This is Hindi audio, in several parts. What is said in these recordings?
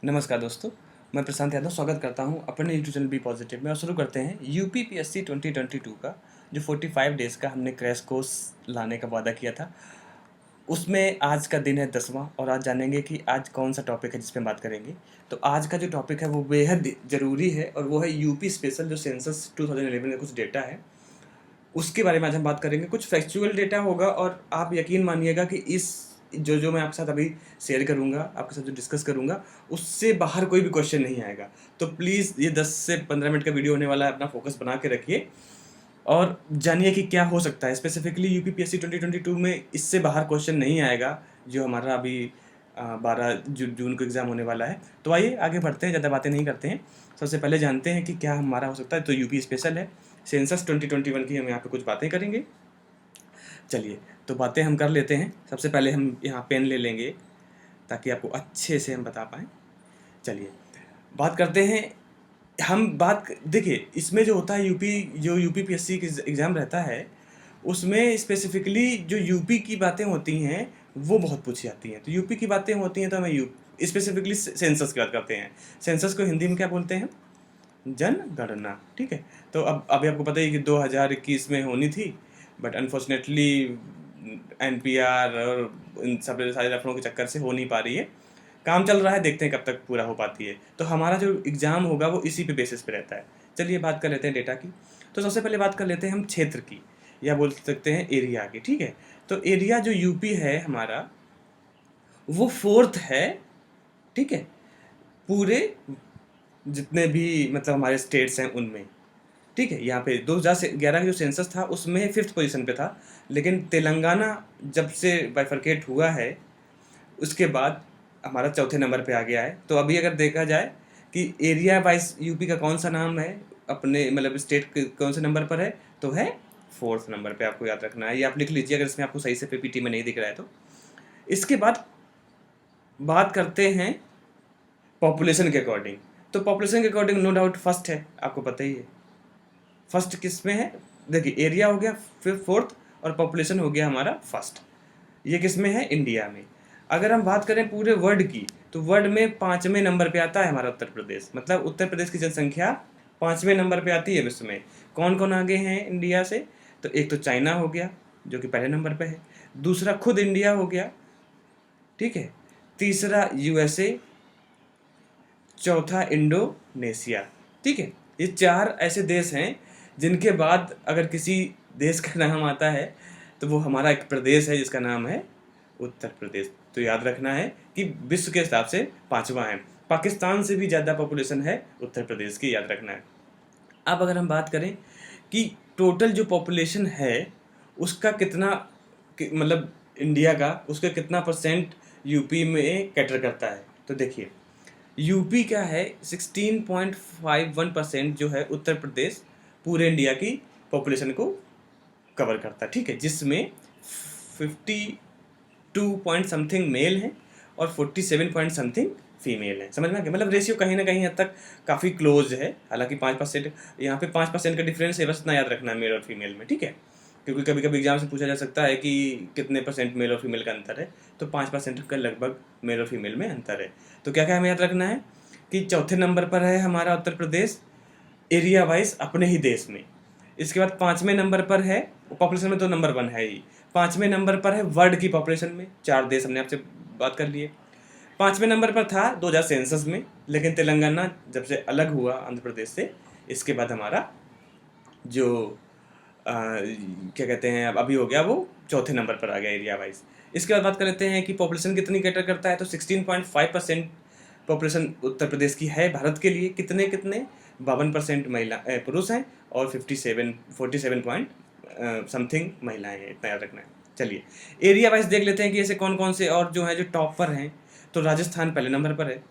नमस्कार दोस्तों, मैं प्रशांत यादव स्वागत करता हूं अपने यूट्यूब चैनल बी पॉजिटिव में। और शुरू करते हैं यूपीपीएससी 2022 का जो 45 डेज़ का हमने क्रैश कोर्स लाने का वादा किया था। उसमें आज का दिन है 10वां और आज जानेंगे कि आज कौन सा टॉपिक है जिस पे बात करेंगे। तो आज का जो टॉपिक है वो बेहद ज़रूरी है और वो है यूपी स्पेशल जो सेंसस 2011 का कुछ डेटा है उसके बारे में आज हम बात करेंगे। कुछ फैक्चुअल डेटा होगा और आप यकीन मानिएगा कि इस जो मैं आपके साथ अभी शेयर करूँगा, आपके साथ जो डिस्कस करूँगा, उससे बाहर कोई भी क्वेश्चन नहीं आएगा। तो प्लीज़ ये 10 से 15 मिनट का वीडियो होने वाला है, अपना फोकस बना के रखिए और जानिए कि क्या हो सकता है। स्पेसिफिकली यूपीपीएससी 2022 में इससे बाहर क्वेश्चन नहीं आएगा जो हमारा अभी 12 जून को एग्ज़ाम होने वाला है। तो आइए आगे बढ़ते हैं, ज़्यादा बातें नहीं करते हैं। सबसे पहले जानते हैं कि क्या हमारा हो सकता है। तो यूपी स्पेशल है, सेंसस 2021 की हम यहाँ पे कुछ बातें करेंगे। चलिए तो बातें हम कर लेते हैं। सबसे पहले हम यहाँ पेन ले लेंगे ताकि आपको अच्छे से हम बता पाएँ। चलिए बात करते हैं। हम बात देखिए, इसमें जो होता है जो यूपीपीएससी की एग्ज़ाम रहता है उसमें स्पेसिफिकली जो यूपी की बातें होती हैं वो बहुत पूछी जाती हैं। तो यूपी की बातें होती हैं तो हमें स्पेसिफिकली सेंसस की बात करते हैं। सेंसस को हिंदी में क्या बोलते हैं? जनगणना। ठीक है। तो अब अभी आपको पता ही कि 2021 में होनी थी, बट अनफॉर्चुनेटली एनपीआर और इन सब सारे लफड़ों के चक्कर से हो नहीं पा रही है। काम चल रहा है, देखते हैं कब तक पूरा हो पाती है। तो हमारा जो एग्ज़ाम होगा वो इसी पे बेसिस पे रहता है। चलिए बात कर लेते हैं डेटा की। तो सबसे पहले बात कर लेते हैं हम क्षेत्र की, या बोल सकते हैं एरिया की। ठीक है। तो एरिया जो यूपी है हमारा वो 4th है। ठीक है। पूरे जितने भी मतलब हमारे स्टेट्स हैं उनमें। ठीक है। यहाँ पे 2011 का जो सेंसस था उसमें 5th पोजीशन पे था, लेकिन तेलंगाना जब से बाइफरकेट हुआ है उसके बाद हमारा 4थे नंबर पे आ गया है। तो अभी अगर देखा जाए कि एरिया वाइज यूपी का कौन सा नाम है, अपने मतलब स्टेट के कौन से नंबर पर है, तो है 4th नंबर पे। आपको याद रखना है, ये आप लिख लीजिए अगर इसमें आपको सही से पीपीटी में नहीं दिख रहा है तो। इसके बाद बात करते हैं पॉपुलेशन के अकॉर्डिंग। तो पॉपुलेशन के अकॉर्डिंग नो डाउट फर्स्ट है, आपको पता ही है। फर्स्ट किस में है? देखिए एरिया हो गया 4th और पॉपुलेशन हो गया हमारा फर्स्ट। ये किस में है? इंडिया में। अगर हम बात करें पूरे वर्ल्ड की तो वर्ल्ड में 5वें नंबर पे आता है हमारा उत्तर प्रदेश। मतलब उत्तर प्रदेश की जनसंख्या 5वें नंबर पे आती है विश्व में। कौन कौन आगे हैं इंडिया से? तो एक तो चाइना हो गया जो कि पहले नंबर पे है, दूसरा खुद इंडिया हो गया, ठीक है, तीसरा यूएसए, चौथा इंडोनेशिया। ठीक है। ये 4 ऐसे देश हैं जिनके बाद अगर किसी देश का नाम आता है तो वो हमारा एक प्रदेश है जिसका नाम है उत्तर प्रदेश। तो याद रखना है कि विश्व के हिसाब से 5वां है। पाकिस्तान से भी ज़्यादा पॉपुलेशन है उत्तर प्रदेश की, याद रखना है। अब अगर हम बात करें कि टोटल जो पॉपुलेशन है उसका कितना मतलब इंडिया का उसका कितना परसेंट यूपी में कैटर करता है, तो देखिए यूपी क्या है 16.51% जो है उत्तर प्रदेश पूरे इंडिया की पॉपुलेशन को कवर करता है। ठीक है। जिसमें 52 पॉइंट समथिंग मेल है और 47 पॉइंट समथिंग फीमेल है। समझ में आ गया? मतलब रेशियो कहीं ना कहीं हद तक काफ़ी क्लोज है। हालांकि 5% यहाँ पे 5% का डिफरेंस है, बस इतना याद रखना है मेल और फीमेल में। ठीक है। क्योंकि कभी कभी एग्जाम से पूछा जा सकता है कि कितने परसेंट मेल और फीमेल का अंतर है, तो 5% का लगभग मेल और फीमेल में अंतर है। तो क्या क्या हमें याद रखना है कि 4थे नंबर पर है हमारा उत्तर प्रदेश एरिया वाइज अपने ही देश में। इसके बाद 5वें नंबर पर है, पॉपुलेशन में तो नंबर 1 है ही, 5वें नंबर पर है वर्ल्ड की पॉपुलेशन में। 4 देश हमने आपसे बात कर लिए। 5वें नंबर पर था 2000 सेंसस में, लेकिन तेलंगाना जब से अलग हुआ आंध्र प्रदेश से, इसके बाद हमारा जो क्या कहते हैं अब अभी हो गया वो 4थे नंबर पर आ गया एरिया वाइज। इसके बाद बात कर लेते हैं कि पॉपुलेशन कितनी कैटर करता है। तो 16.5% पॉपुलेशन उत्तर प्रदेश की है भारत के लिए। कितने कितने 52% महिला पुरुष हैं और 47 पॉइंट समथिंग महिलाएं हैं, इतना याद रखना है। चलिए एरिया वाइज देख लेते हैं कि ऐसे कौन कौन से और जो है जो टॉप पर हैं। तो राजस्थान पहले नंबर पर है,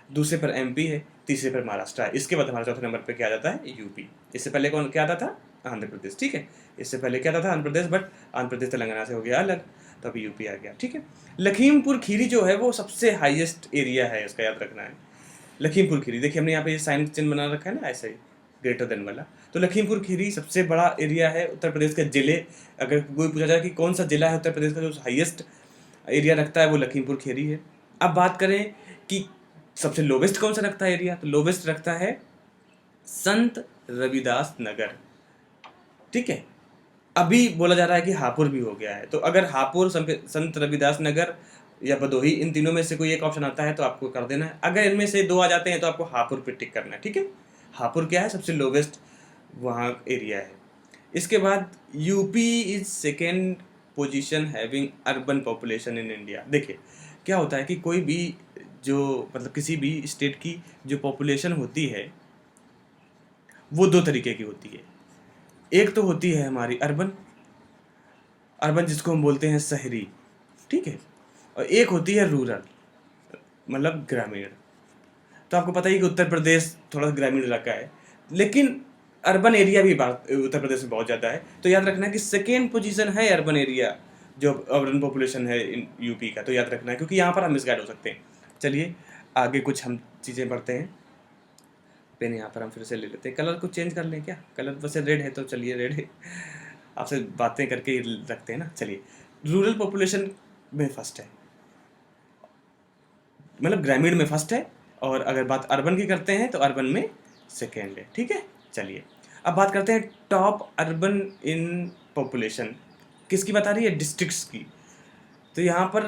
दूसरे पर एमपी है, तीसरे पर महाराष्ट्र है। इसके बाद हमारा 4थे नंबर पर क्या आ जाता है? यूपी। इससे पहले कौन क्या आता था? आंध्र प्रदेश। ठीक है। इससे पहले क्या था? आंध्र प्रदेश, बट आंध्र प्रदेश तेलंगाना से हो गया अलग, तो अभी यूपी आ गया। ठीक है। लखीमपुर खीरी जो है वो सबसे हाईएस्ट एरिया है, इसका याद रखना है। लखीमपुर खीरी देखिए हमने यहाँ पे साइन चिन्ह बना रखा है ना, ऐसे ही ग्रेटर देन वाला। तो लखीमपुर खीरी सबसे बड़ा एरिया है उत्तर प्रदेश के जिले। अगर कोई पूछा जाए कि कौन सा जिला है उत्तर प्रदेश का जो हाईएस्ट एरिया रखता है, वो लखीमपुर खीरी है। अब बात करें कि सबसे लोवेस्ट कौन सा रखता है एरिया? तो लोवेस्ट रखता है संत रविदास नगर, ठीक है। अभी बोला जा रहा है कि हापुड़ भी हो गया है, तो अगर हापुड़, संत रविदास नगर या भदोही, इन तीनों में से कोई एक ऑप्शन आता है तो आपको कर देना है। अगर इनमें से 2 आ जाते हैं तो आपको हापुड़ पे टिक करना है, ठीक है। हापुड़ क्या है? सबसे लोवेस्ट वहाँ एरिया है। इसके बाद UP is second position having urban population in India. देखिए क्या होता है कि कोई भी जो मतलब किसी भी स्टेट की जो पॉपुलेशन होती है वो 2 तरीके की होती है। एक तो होती है हमारी अर्बन, अर्बन जिसको हम बोलते हैं शहरी, ठीक है, और एक होती है रूरल, मतलब ग्रामीण। तो आपको पता ही है कि उत्तर प्रदेश थोड़ा ग्रामीण इलाका है, लेकिन अर्बन एरिया भी उत्तर प्रदेश में बहुत ज़्यादा है। तो याद रखना है कि सेकेंड पोजीशन है अर्बन एरिया, जो अर्बन पॉपुलेशन है इन यूपी का। तो याद रखना है, क्योंकि यहाँ पर हम मिसगाइड हो सकते हैं। चलिए आगे कुछ हम चीज़ें पढ़ते हैं। पेन यहाँ पर हम फिर से ले लेते हैं। कलर को चेंज कर लें क्या? कलर वैसे रेड है तो चलिए रेड है, आपसे बातें करके ही रखते हैं ना। चलिए, रूरल पॉपुलेशन में फर्स्ट है, मतलब ग्रामीण में फर्स्ट है, और अगर बात अर्बन की करते हैं तो अर्बन में सेकेंड है, ठीक है। चलिए अब बात करते हैं टॉप अर्बन इन पॉपुलेशन। किसकी बता रही है? डिस्ट्रिक्ट्स की। तो यहाँ पर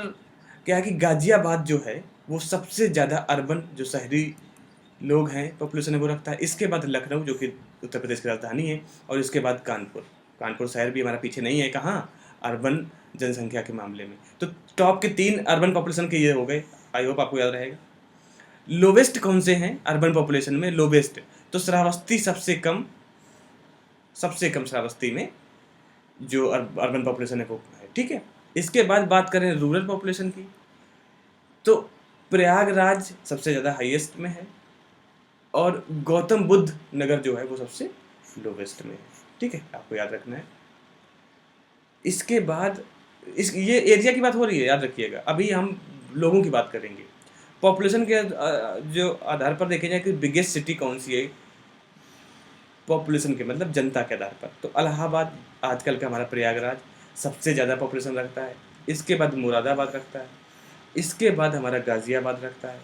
क्या है कि गाजियाबाद जो है वो सबसे ज़्यादा अर्बन, जो शहरी लोग हैं, पॉपुलेशन है वो रखता है। इसके बाद लखनऊ, जो कि उत्तर प्रदेश की राजधानी है, और इसके बाद कानपुर। कानपुर शहर भी हमारा पीछे नहीं है, कहाँ? अर्बन जनसंख्या के मामले में। तो टॉप के 3 अर्बन पॉपुलेशन के ये हो गए, आई होप आपको याद रहेगा। लोवेस्ट कौन से हैं अर्बन पॉपुलेशन में? लोवेस्ट तो श्रावस्ती सबसे कम श्रावस्ती में जो अर्बन पॉपुलेशन है वो है, ठीक है। इसके बाद बात करें रूरल पॉपुलेशन की, तो प्रयागराज सबसे ज़्यादा हाईएस्ट में है, और गौतम बुद्ध नगर जो है वो सबसे लोवेस्ट में है, ठीक है, आपको याद रखना है। इसके बाद ये एरिया की बात हो रही है, याद रखिएगा। अभी हम लोगों की बात करेंगे। पॉपुलेशन के जो आधार पर देखे जाए कि बिगेस्ट सिटी कौन सी है पॉपुलेशन के, मतलब जनता के आधार पर, तो इलाहाबाद आजकल का हमारा प्रयागराज सबसे ज़्यादा पॉपुलेशन रखता है। इसके बाद मुरादाबाद रखता है, इसके बाद हमारा गाज़ियाबाद रखता है,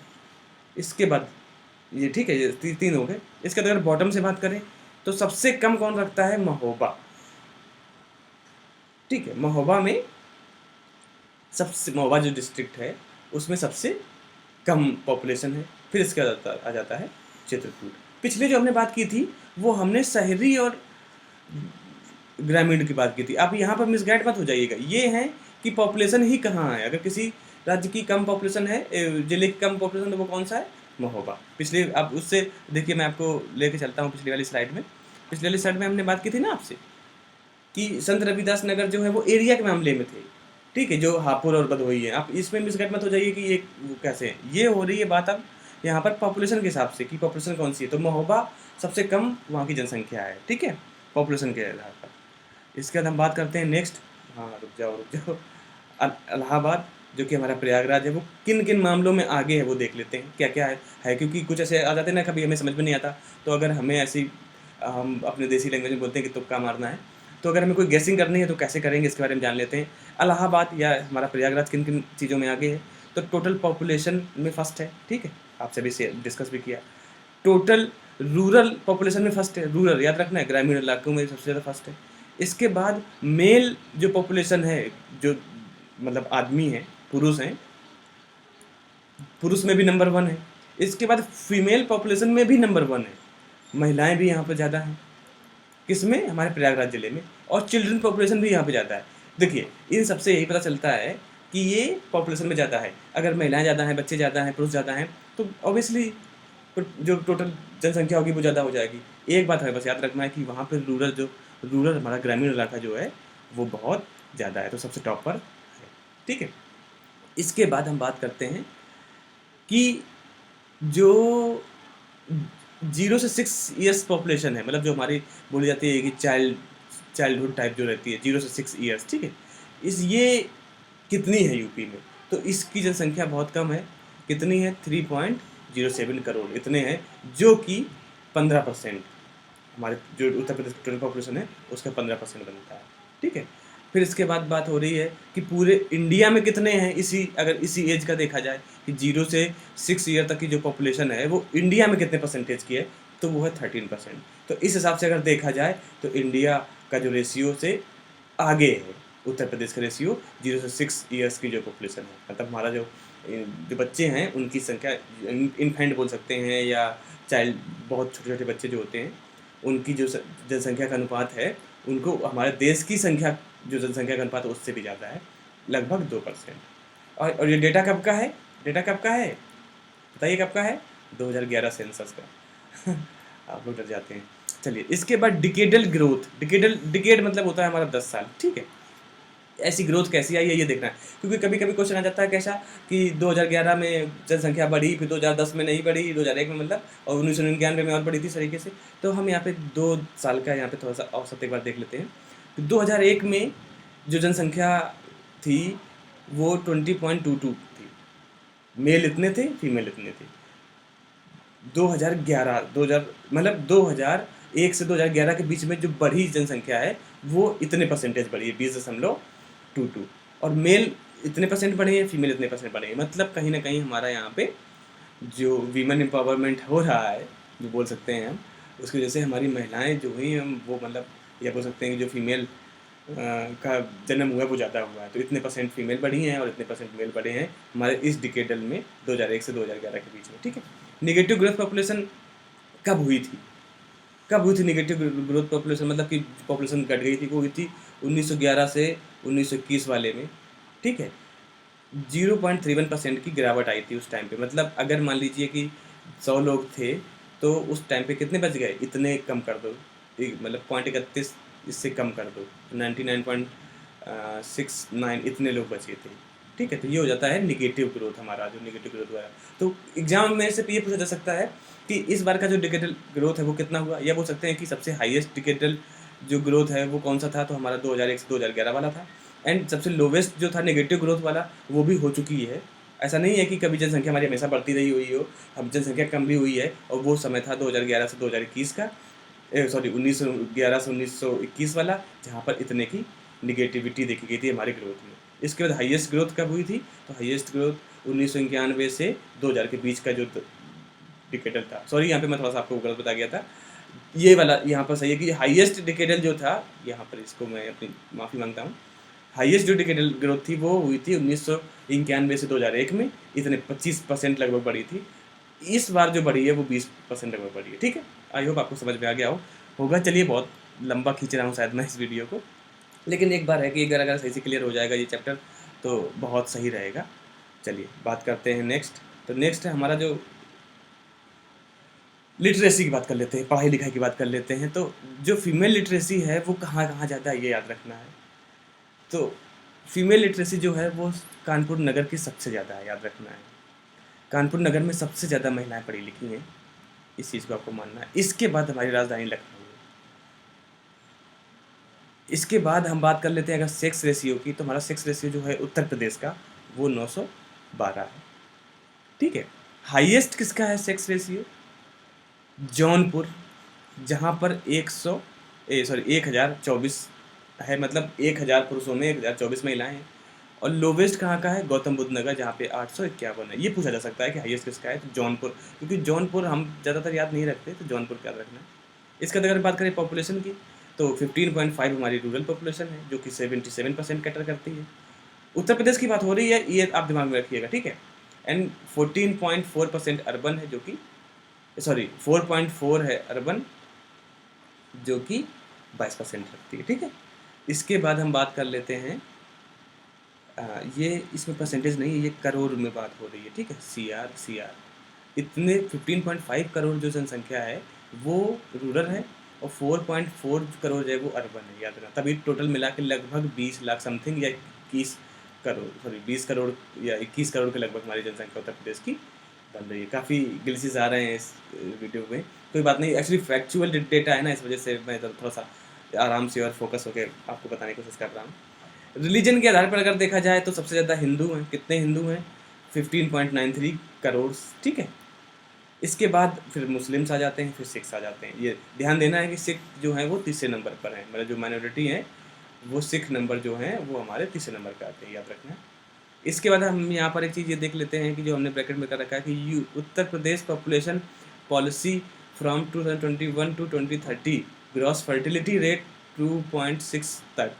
इसके बाद ये, ठीक है, ये 3 हो गए। इसके बाद अगर बॉटम से बात करें तो सबसे कम कौन रखता है? महोबा, ठीक है। महोबा में सबसे, महोबा जो डिस्ट्रिक्ट है उसमें सबसे कम पॉपुलेशन है। फिर इसके बाद आ जाता है चित्रकूट। पिछले जो हमने बात की थी वो हमने शहरी और ग्रामीण की बात की थी। आप यहाँ पर मिसगाइड मत हो जाइएगा। ये है कि पॉपुलेशन ही कहाँ है। अगर किसी राज्य की कम पॉपुलेशन है, जिले की कम पॉपुलेशन, तो वो कौन सा है? महोबा। पिछले, आप उससे देखिए, मैं आपको लेके चलता हूँ पिछली वाली स्लाइड में। पिछली वाली स्लाइड में हमने बात की थी ना आपसे कि संत रविदास नगर जो है वो एरिया के मामले में थे, ठीक है, जो हापुड़ और भदोही है। आप इसमें मिसगाइड मत हो जाइए कि ये कैसे है। ये हो रही है बात अब यहाँ पर पॉपुलेशन के हिसाब से कि पॉपुलेशन कौन सी है। तो महोबा सबसे कम वहाँ की जनसंख्या है, ठीक है, पॉपुलेशन के आधार पर। इसके बाद हम बात करते हैं नेक्स्ट, हाँ रुक जाओ, इलाहाबाद जो कि हमारा प्रयागराज है, वो किन किन मामलों में आगे है वो देख लेते हैं, क्या क्या है। क्योंकि कुछ ऐसे आ जाते हैं ना, कभी हमें समझ में नहीं आता, तो अगर हमें ऐसी, हम अपने देसी लैंग्वेज में बोलते हैं कि तुक्का मारना है, तो अगर हमें कोई गेसिंग करनी है तो कैसे करेंगे, इसके बारे में जान लेते हैं। इलाहाबाद या हमारा प्रयागराज किन किन चीज़ों में आगे है? तो टोटल पॉपुलेशन में फर्स्ट है, ठीक है, आपसे भी डिस्कस भी किया। टोटल रूरल पॉपुलेशन में फर्स्ट है, रूरल याद रखना है, ग्रामीण इलाकों में सबसे ज़्यादा फर्स्ट है। इसके बाद मेल जो पॉपुलेशन है, जो मतलब आदमी है, पुरुष हैं, पुरुष में भी नंबर 1 है। इसके बाद फीमेल पॉपुलेशन में भी नंबर 1 है, महिलाएं भी यहाँ पर ज़्यादा हैं, किसमें? हमारे प्रयागराज जिले में। और चिल्ड्रन पॉपुलेशन भी यहाँ पे ज़्यादा है। देखिए इन सबसे यही पता चलता है कि ये पॉपुलेशन में ज़्यादा है। अगर महिलाएं ज़्यादा हैं, बच्चे ज़्यादा हैं, पुरुष ज़्यादा हैं, तो ऑब्वियसली जो टोटल जनसंख्या होगी वो ज़्यादा हो जाएगी। एक बात है बस याद रखना है कि वहाँ पर रूरल हमारा ग्रामीण इलाका जो है वो बहुत ज़्यादा है, तो सबसे टॉप पर है, ठीक है। इसके बाद हम बात करते हैं कि जो 0 से 6 ईयर्स पॉपुलेशन है, मतलब जो हमारी बोली जाती है कि चाइल्डहुड टाइप जो रहती है 0 से 6 ईयर्स, ठीक है, ये कितनी है यूपी में? तो इसकी जनसंख्या बहुत कम है। कितनी है? 3.07 करोड़ इतने हैं, जो कि 15%, हमारे जो उत्तर प्रदेश की टोटल पॉपुलेशन है उसका 15% बनता है, ठीक है। फिर इसके बाद बात हो रही है कि पूरे इंडिया में कितने हैं, अगर इसी एज का देखा जाए कि 0 से 6 ईयर तक की जो पॉपुलेशन है वो इंडिया में कितने परसेंटेज की है, तो वो है 13%। तो इस हिसाब से अगर देखा जाए तो इंडिया का जो रेशियो से आगे है उत्तर प्रदेश का रेशियो 0 से 6 ईयर्स की जो पॉपुलेशन है, मतलब हमारा जो बच्चे हैं उनकी संख्या, इन्फेंट बोल सकते हैं या चाइल्ड, बहुत छोटे छोटे बच्चे जो होते हैं उनकी जो जनसंख्या का अनुपात है, उनको हमारे देश की संख्या जो जनसंख्या का अनुपात है उससे भी ज़्यादा है, लगभग 2%। और ये डेटा कब का है, बताइए कब का है, 2011 सेंसस का। आप लोग डर जाते हैं। चलिए इसके बाद डिकेडल ग्रोथ, डिकेड मतलब होता है हमारा 10 साल, ठीक है। ऐसी ग्रोथ कैसी आई है ये देखना है, क्योंकि कभी कभी क्वेश्चन आ जाता है कैसा कि 2011 में जनसंख्या बढ़ी, फिर 2010 में नहीं बढ़ी, 2001 में मतलब, और 1999 में और बढ़ी थी इस तरीके से। तो हम यहाँ पे 2 साल का यहाँ पे थोड़ा सा औसत एक बार देख लेते हैं। तो 2001 में जो जनसंख्या थी वो 20.22 थी, मेल इतने थे, फीमेल इतने थे। 2011 मतलब 2001 से 2011 के बीच में जो बढ़ी जनसंख्या है वो इतने परसेंटेज बढ़ी है, 20.22, और मेल इतने परसेंट बढ़े हैं, फीमेल इतने परसेंट बढ़े हैं। मतलब कहीं ना कहीं हमारा यहाँ पे जो वीमेन एम्पावरमेंट हो रहा है, जो बोल सकते हैं हम, उसकी वजह से हमारी महिलाएं जो हुई हम वो, मतलब या बोल सकते हैं कि जो फीमेल का जन्म हुआ है वो ज़्यादा हुआ है। तो इतने परसेंट फीमेल बढ़ी हैं और इतने परसेंट मेल बढ़े हैं हमारे इस डिकेडल में 2001 से 2011 के बीच में, ठीक है। निगेटिव ग्रोथ पॉपुलेशन कब हुई थी, निगेटिव ग्रोथ पॉपुलेशन, मतलब कि पॉपुलेशन घट गई थी, वो हुई थी 1911 से 1921 वाले में, ठीक है। 0.31% की गिरावट आई थी उस टाइम पे। मतलब अगर मान लीजिए कि 100 लोग थे तो उस टाइम पे कितने बच गए, इतने कम कर दो, मतलब 0.31 इससे कम कर दो, 99.69 इतने लोग बचे थे, ठीक है। तो ये हो जाता है निगेटिव ग्रोथ, हमारा जो निगेटिव ग्रोथ हुआ है। तो एग्जाम में से ये पूछा जा सकता है कि इस बार का जो डिकेडल ग्रोथ है वो कितना हुआ, या बोल सकते हैं कि सबसे हाईएस्ट डिकेडल जो ग्रोथ है वो कौन सा था, तो हमारा 2001 से 2011 वाला था। एंड सबसे लोवेस्ट जो था नेगेटिव ग्रोथ वाला वो भी हो चुकी है। ऐसा नहीं है कि कभी जनसंख्या हमारी हमेशा बढ़ती रही हुई हो, अब जनसंख्या कम भी हुई है, और वो समय था 2011 से 2021 का, 1911 से 1921 वाला, जहाँ पर इतने की निगेटिविटी देखी गई थी हमारी ग्रोथ में। इसके बाद हाईएस्ट ग्रोथ कब हुई थी, तो हाईएस्ट ग्रोथ 1991 से 2000 के बीच का जो डिकेडल था। सॉरी यहाँ पे मैं थोड़ा सा आपको गलत बता गया था, ये वाला यहाँ पर सही है कि हाईएस्ट डिकेडल जो था, यहाँ पर इसको मैं अपनी माफ़ी मांगता हूँ, हाईएस्ट जो डिकेडल ग्रोथ थी वो हुई थी 1991 से 2001 में, इतने 25% लगभग बढ़ी थी। इस बार जो बढ़ी है वो 20% लगभग बढ़ी है, ठीक है। आई होप आपको समझ में आ गया होगा। चलिए बहुत लंबा खींच रहा हूँ शायद मैं इस वीडियो को, लेकिन एक बार है कि अगर सही से क्लियर हो जाएगा ये चैप्टर तो बहुत सही रहेगा। चलिए बात करते हैं नेक्स्ट। तो नेक्स्ट है हमारा जो लिटरेसी की बात कर लेते हैं, पढ़ाई लिखाई की बात कर लेते हैं। तो जो फीमेल लिटरेसी है वो कहाँ कहाँ ज़्यादा है ये याद रखना है। तो फीमेल लिटरेसी जो है वो कानपुर नगर की सबसे ज़्यादा है, याद रखना है। कानपुर नगर में सबसे ज़्यादा महिलाएं पढ़ी लिखी हैं, इस चीज़ को आपको मानना है। इसके बाद हमारी राजधानी लखनऊ है। इसके बाद हम बात कर लेते हैं अगर सेक्स रेशियो की, तो हमारा सेक्स रेशियो जो है उत्तर प्रदेश का वो 912 है, ठीक है। हाईएस्ट किसका है सेक्स रेशियो, जौनपुर, जहाँ पर 1024 है, मतलब 1000 पुरुषों में 1024 महिलाएं हैं। और लोवेस्ट कहाँ का है, गौतम बुद्ध नगर, जहाँ पे 851 है। ये पूछा जा सकता है कि हाईएस्ट किसका है, तो जौनपुर, क्योंकि जौनपुर हम ज़्यादातर याद नहीं रखते, तो जौनपुर याद रखना है। इसके अगर बात करें पॉपुलेशन की, तो 15.5 हमारी रूरल पॉपुलेशन है, जो कि 77% कैटर करती है। उत्तर प्रदेश की बात हो रही है, ये आप दिमाग में रखिएगा, ठीक है। एंड 14.4% अर्बन है, जो कि 4.4 है अर्बन, जो कि 22% रखती है, ठीक है। इसके बाद हम बात कर लेते हैं, ये इसमें परसेंटेज नहीं है, ये करोड़ में बात हो रही है, ठीक है। CR इतने 15.5 करोड़ जो जनसंख्या है वो रूरल है, और 4.4 करोड़ जो है वो अर्बन है, याद रखना। तभी टोटल मिला के लगभग 20 लाख समथिंग, या 20 करोड़ या 21 करोड़ के लगभग हमारी जनसंख्या उत्तर प्रदेश की बन रही है। काफ़ी ग्लिचेस आ रहे हैं इस वीडियो में, कोई बात नहीं, एक्चुअली फैक्चुअल डेटा है ना, इस वजह से मैं थोड़ा सा आराम से और फोकस होकर आपको बताने की कोशिश कर रहा हूँ। रिलीजन के आधार पर अगर देखा जाए तो सबसे ज़्यादा हिंदू हैं, कितने हिंदू हैं, 15.93 करोड़, ठीक है। इसके बाद फिर मुस्लिम्स आ जाते हैं, फिर सिख्स आ जाते हैं। ये ध्यान देना है कि सिख जो है वो तीसरे नंबर पर है, मतलब जो माइनॉरिटी है वो सिख नंबर जो हैं वो हमारे तीसरे नंबर पे आते हैं, याद रखना है। इसके बाद हम यहाँ पर एक चीज़ ये देख लेते हैं कि जो हमने ब्रैकेट में कर रखा है कि Uttar Pradesh population policy from 2021 to 2030 gross fertility rate 2.6 तक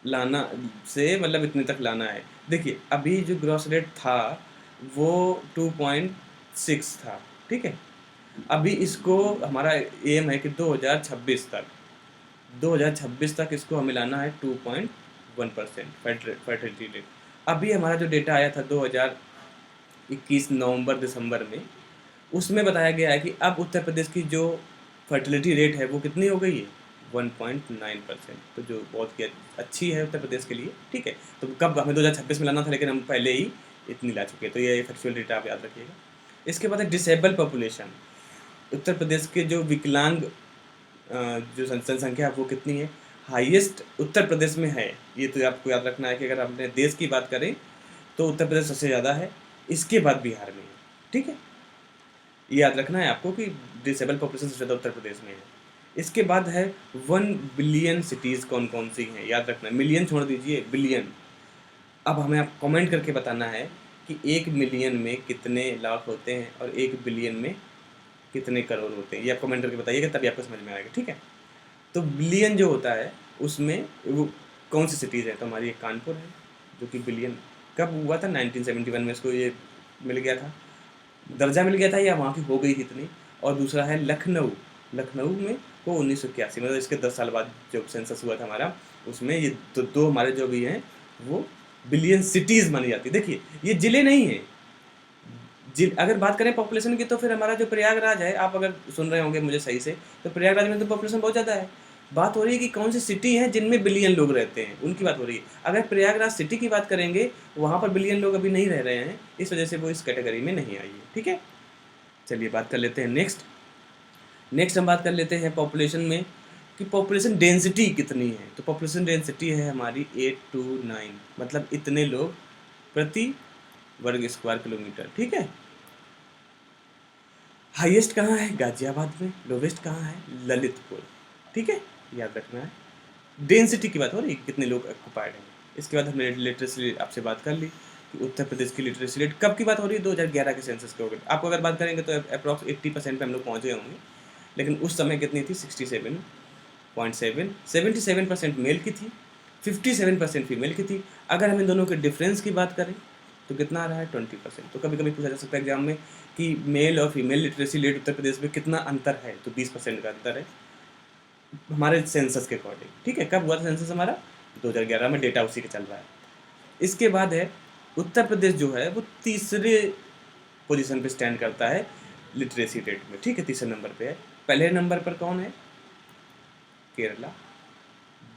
लाना, से मतलब इतने तक लाना है। देखिए अभी जो ग्रॉस रेट था वो 2.6 था, ठीक है। अभी इसको हमारा एम है कि 2026 तक इसको हमें लाना है 2.1% फर्टिलिटी रेट। अभी हमारा जो डेटा आया था 2021 नवंबर दिसंबर में, उसमें बताया गया है कि अब उत्तर प्रदेश की जो फर्टिलिटी रेट है वो कितनी हो गई है, 1.9%। तो जो बहुत ही अच्छी है उत्तर प्रदेश के लिए, ठीक है। तो कब हमें 2026 में लाना था, लेकिन हम पहले ही इतनी ला चुके हैं। तो ये फैक्चुअल डेटा आप याद रखिएगा। इसके बाद है डिसेबल पॉपुलेशन। उत्तर प्रदेश के जो विकलांग जो जनसंख्या है वो कितनी है, हाईएस्ट उत्तर प्रदेश में है। ये तो आपको याद रखना है कि अगर अपने देश की बात करें तो उत्तर प्रदेश सबसे ज़्यादा है, इसके बाद बिहार में है, ठीक है। ये याद रखना है आपको कि डिसेबल पॉपुलेशन सबसे ज़्यादा उत्तर प्रदेश में है। इसके बाद है 1 बिलियन सिटीज़ कौन कौन सी हैं, याद रखना है। मिलियन छोड़ दीजिए, बिलियन। अब हमें आप कमेंट करके बताना है कि 1 मिलियन में कितने लाख होते हैं और 1 बिलियन में कितने करोड़ होते हैं। ये आप कमेंट करके बताइएगा, तभी आपको समझ में आएगा, ठीक है। तो बिलियन जो होता है उसमें वो कौन सी सिटीज़ है, तो हमारी एक कानपुर है जो कि बिलियन कब हुआ था, 1971 में इसको ये मिल गया था, दर्जा मिल गया था, या वहाँ की हो गई थी इतनी। और दूसरा है लखनऊ, लखनऊ में वो 1981, मतलब इसके 10 साल बाद जो सेंसस हुआ था हमारा, उसमें ये दो हमारे जो भी हैं वो बिलियन सिटीज़ मानी जाती है। देखिए ये ज़िले नहीं हैं। अगर बात करें पॉपुलेशन की तो फिर हमारा जो प्रयागराज है, आप अगर सुन रहे होंगे मुझे सही से, तो प्रयागराज में तो पॉपुलेशन बहुत ज़्यादा है। बात हो रही है कि कौन सी सिटी है जिनमें बिलियन लोग रहते हैं, उनकी बात हो रही है। अगर प्रयागराज सिटी की बात करेंगे, वहाँ पर बिलियन लोग अभी नहीं रह रहे हैं, इस वजह से वो इस कैटेगरी में नहीं आई है, ठीक है। चलिए बात कर लेते हैं नेक्स्ट हम बात कर लेते हैं पॉपुलेशन में कि पॉपुलेशन डेंसिटी कितनी है। तो पॉपुलेशन डेंसिटी है हमारी 829, मतलब इतने लोग प्रति वर्ग स्क्वायर किलोमीटर, ठीक है। हाईएस्ट कहाँ है, गाजियाबाद में। लोवेस्ट कहाँ है, ललितपुर, ठीक है, याद रखना है। डेंसिटी की बात हो रही है, कितने लोग ऑक्युपाइड हैं। इसके बाद हमने लिटरेसी आपसे बात कर ली कि उत्तर प्रदेश की लिटरेसी रेट कब की बात हो रही है, 2011 के सेंसस के हो गए। आपको अगर बात करेंगे तो अप्रॉक्स 80% पे हम लोग पहुँच गए होंगे, लेकिन उस समय कितनी थी, 67.7, 77% मेल की थी, 57% फीमेल की थी। अगर हम इन दोनों के डिफरेंस की बात करें तो कितना आ रहा है, 20%। तो कभी कभी पूछा जा सकता है एग्जाम में कि मेल और female literacy rate Uttar Pradesh में कितना अंतर है, तो 20% का अंतर है हमारे सेंसस के अकॉर्डिंग, ठीक है। कब हुआ था सेंसस हमारा, 2011 में, डेटा उसी का चल रहा है। इसके बाद है उत्तर प्रदेश जो है वो तीसरे पोजीशन पे स्टैंड करता है लिटरेसी रेट में, ठीक है, तीसरे नंबर पे है। पहले नंबर पर कौन है, केरला।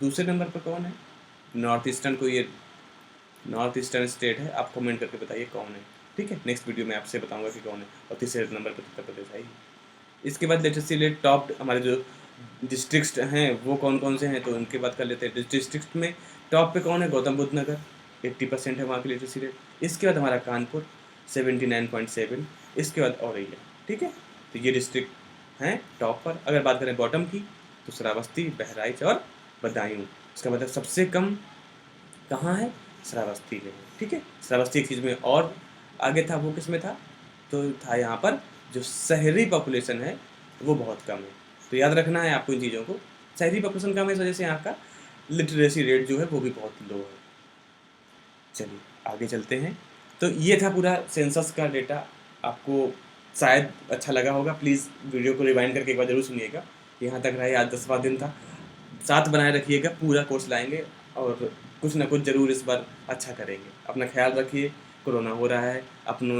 दूसरे नंबर पर कौन है, नॉर्थ ईस्टर्न, को ये नॉर्थ ईस्टर्न स्टेट है, आप कमेंट करके बताइए कौन है, ठीक है। नेक्स्ट वीडियो में आपसे बताऊंगा कि कौन है। और तीसरे नंबर पर उत्तर प्रदेश आई। इसके बाद लिटरेसी रेट टॉप हमारे जो डिस्ट्रिक्ट हैं वो कौन कौन से हैं, तो उनकी बात कर लेते हैं। डिस्ट्रिक्ट में टॉप पे कौन है, गौतम बुद्ध नगर, 80% है वहाँ की लिटरेसी रेट। इसके बाद हमारा कानपुर 79.7, इसके बाद औरैया, ठीक है। तो ये डिस्ट्रिक्ट हैं टॉप पर। अगर बात करें बॉटम की तो श्रावस्ती, बहराइच और बदायूं। इसका मतलब सबसे कम कहाँ है, श्रावस्ती में, ठीक है। श्रावस्ती एक चीज़ में और आगे था, वो किस में था, तो था यहाँ पर जो शहरी पॉपुलेशन है वो बहुत कम है। तो याद रखना है आपको इन चीज़ों को, शहरी पॉपुलेशन कम है, इस वजह से यहाँ का लिटरेसी रेट जो है वो भी बहुत लो है। चलिए आगे चलते हैं। तो ये था पूरा सेंसस का डेटा, आपको शायद अच्छा लगा होगा। प्लीज़ वीडियो को रिवाइंड करके एक बार ज़रूर सुनिएगा। यहाँ तक रहे, आज 10वां दिन था, साथ बनाए रखिएगा, पूरा कोर्स लाएंगे और कुछ ना कुछ ज़रूर इस बार अच्छा करेंगे। अपना ख्याल रखिए, कोरोना हो रहा है, अपनों